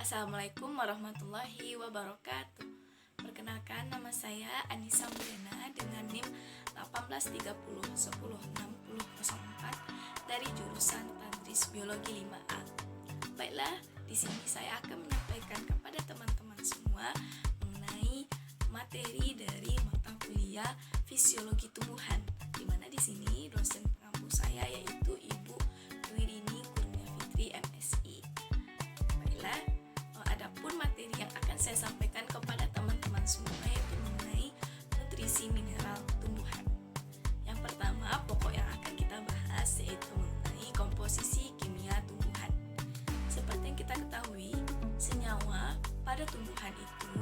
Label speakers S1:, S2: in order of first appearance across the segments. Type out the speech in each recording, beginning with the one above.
S1: Assalamualaikum warahmatullahi wabarakatuh. Perkenalkan, nama saya Anissa Mulyana dengan NIM 1830106004 dari jurusan Tadris Biologi 5A. Baiklah, di sini saya akan menyampaikan kepada teman-teman semua mengenai materi dari mata kuliah Fisiologi Tumbuhan, di mana di sini dosen pengampu saya yaitu Ibu Wirini Kurnia Fitri MSI. Baiklah, adapun materi yang akan saya sampaikan kepada teman-teman semua yaitu mengenai nutrisi mineral tumbuhan. Yang pertama, pokok yang akan kita bahas yaitu mengenai komposisi kimia tumbuhan. Seperti yang kita ketahui, senyawa pada tumbuhan itu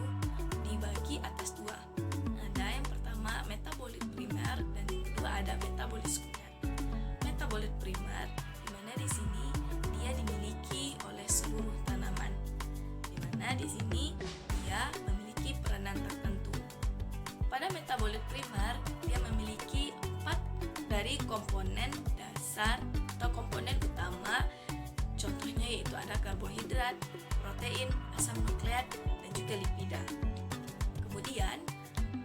S1: dibagi atas dua. Ada yang pertama metabolit primer dan yang kedua ada metabolit sekunder. Metabolit primer di mana di sini dia dimiliki oleh seluruh tanaman. Di mana di sini dia memiliki peranan tertentu. Pada metabolit primer dia memiliki 4 dari komponen dasar atau komponen utama. Contohnya yaitu ada karbohidrat, protein, asam nukleat, dan juga lipida. Kemudian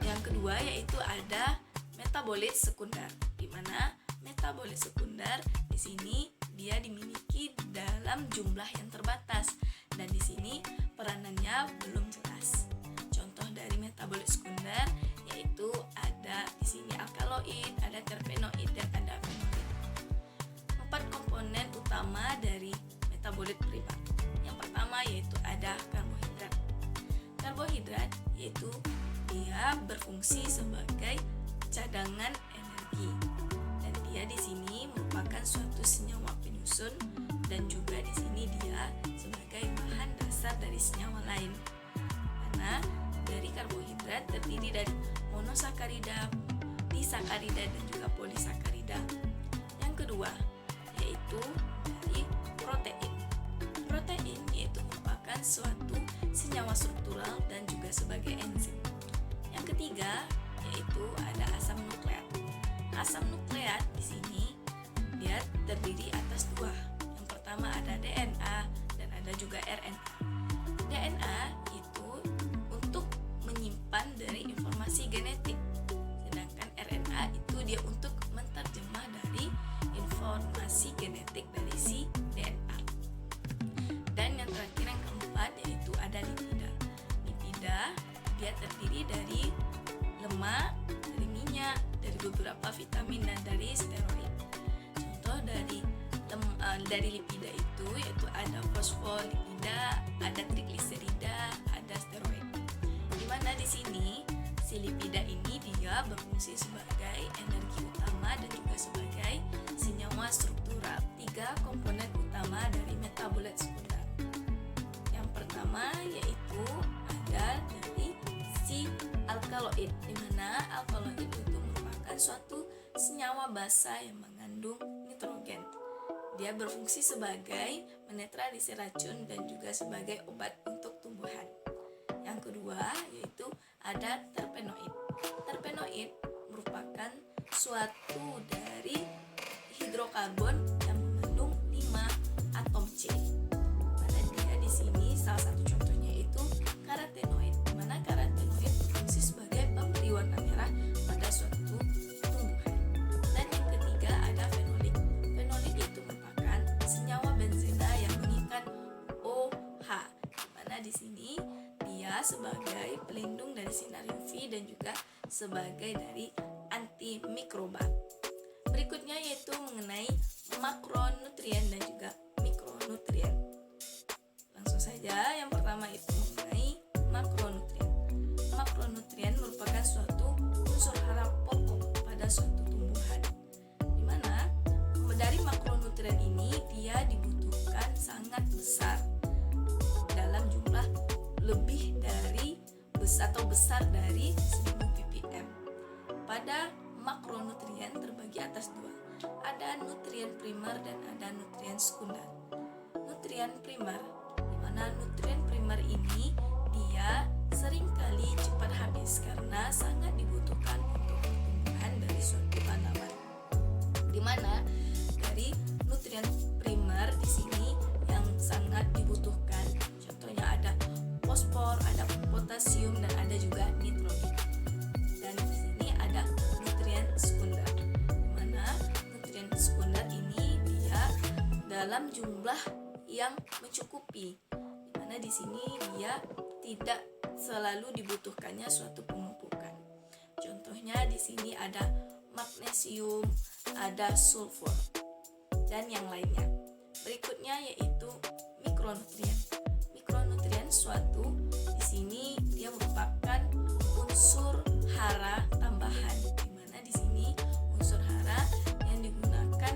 S1: yang kedua yaitu ada metabolit sekunder, di mana metabolit sekunder di sini dia dimiliki dalam jumlah yang terbatas dan di sini peranannya belum jelas. Contoh dari metabolit sekunder yaitu ada di sini alkaloid, ada terpenoid dan ada fenolit. 4 komponen utama dari metabolit primer. Yang pertama yaitu ada karbohidrat. Karbohidrat yaitu dia berfungsi sebagai cadangan energi dan dia di sini merupakan suatu senyawa penyusun dan juga di sini dia sebagai bahan dasar dari senyawa lain. Karena dari karbohidrat terdiri dari monosakarida, disakarida dan juga polisakarida. Yang kedua yaitu dari protein. Protein yaitu merupakan suatu senyawa struktural dan juga sebagai enzim. Yang ketiga yaitu ada asam nukleat. Asam nukleat di sini dia terdiri atas dua. Yang pertama ada DNA dan ada juga RNA. DNA itu untuk menyimpan dari informasi genetik, sedangkan RNA itu dia untuk menerjemah dari informasi genetik dari si DNA. Dan yang terakhir yang keempat yaitu ada lipida. Lipida dia terdiri dari lemak, dari minyak, dari beberapa vitamin dan dari steroid. Contoh dari lipida itu yaitu ada fosfolipida, ada trigliserida, ada steroid. Di mana di sini si lipida ini dia berfungsi sebagai energi utama dan juga sebagai senyawa struktural. 3 komponen utama dari metabolit sekunder. Yang pertama yaitu ada dari si alkaloid, di mana alkaloid itu merupakan suatu senyawa basa yang mengandung nitrogen. Dia berfungsi sebagai menetralisir racun dan juga sebagai obat untuk tumbuhan. Yang kedua yaitu ada terpenoid. Terpenoid merupakan suatu dari hidrokarbon yang mengandung 5 atom C. Pada dia di sini salah satu contohnya itu karotenoid, di mana karotenoid berfungsi sebagai pemberi warna merah pada suatu tumbuhan. Dan yang ketiga ada fenolik. Fenolik itu merupakan senyawa benzena yang mengikat OH, di mana di sini dia sebagai pelindung dari sinar UV dan juga sebagai dari antimikroba. Berikutnya yaitu mengenai makronutrien dan juga mikronutrien. Langsung saja, yang pertama itu mengenai makronutrien. Makronutrien merupakan suatu unsur hara pokok pada suatu tumbuhan, di mana dari makronutrien ini dia dibutuhkan sangat besar dalam jumlah lebih dari besar dari 1000 ppm. Pada makronutrien terbagi atas dua. Ada nutrien primer dan ada nutrien sekunder. Nutrien primer, di mana nutrien primer ini dia seringkali cepat habis karena sangat dibutuhkan untuk pertumbuhan dari suatu tanaman. Di mana dari nutrien primer di sini yang sangat dibutuhkan, contohnya potasium, dan ada juga nitrogen. Dan di sini ada nutrien sekunder, di mana nutrien sekunder ini dia dalam jumlah yang mencukupi, di mana di sini dia tidak selalu dibutuhkannya suatu pemumpukan. Contohnya di sini ada magnesium, ada sulfur, dan yang lainnya. Berikutnya yaitu mikronutrien. Mikronutrien suatu di sini dia merupakan unsur hara tambahan, di mana di sini unsur hara yang digunakan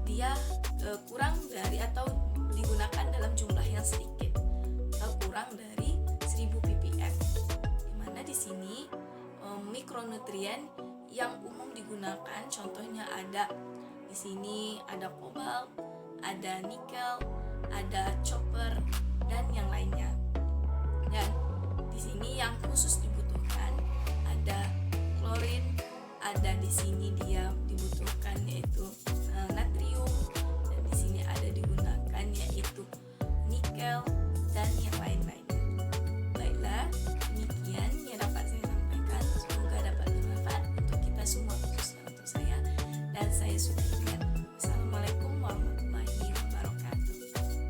S1: dia kurang dari atau digunakan dalam jumlah yang sedikit atau kurang dari 1000 ppm. Di mana di sini mikronutrien yang umum digunakan contohnya ada di sini ada kobalt, ada nikel, ada copper, dan yang lainnya. Dan di sini yang khusus dibutuhkan ada klorin, ada di sini dia dibutuhkan yaitu natrium, dan di sini ada digunakan yaitu nikel,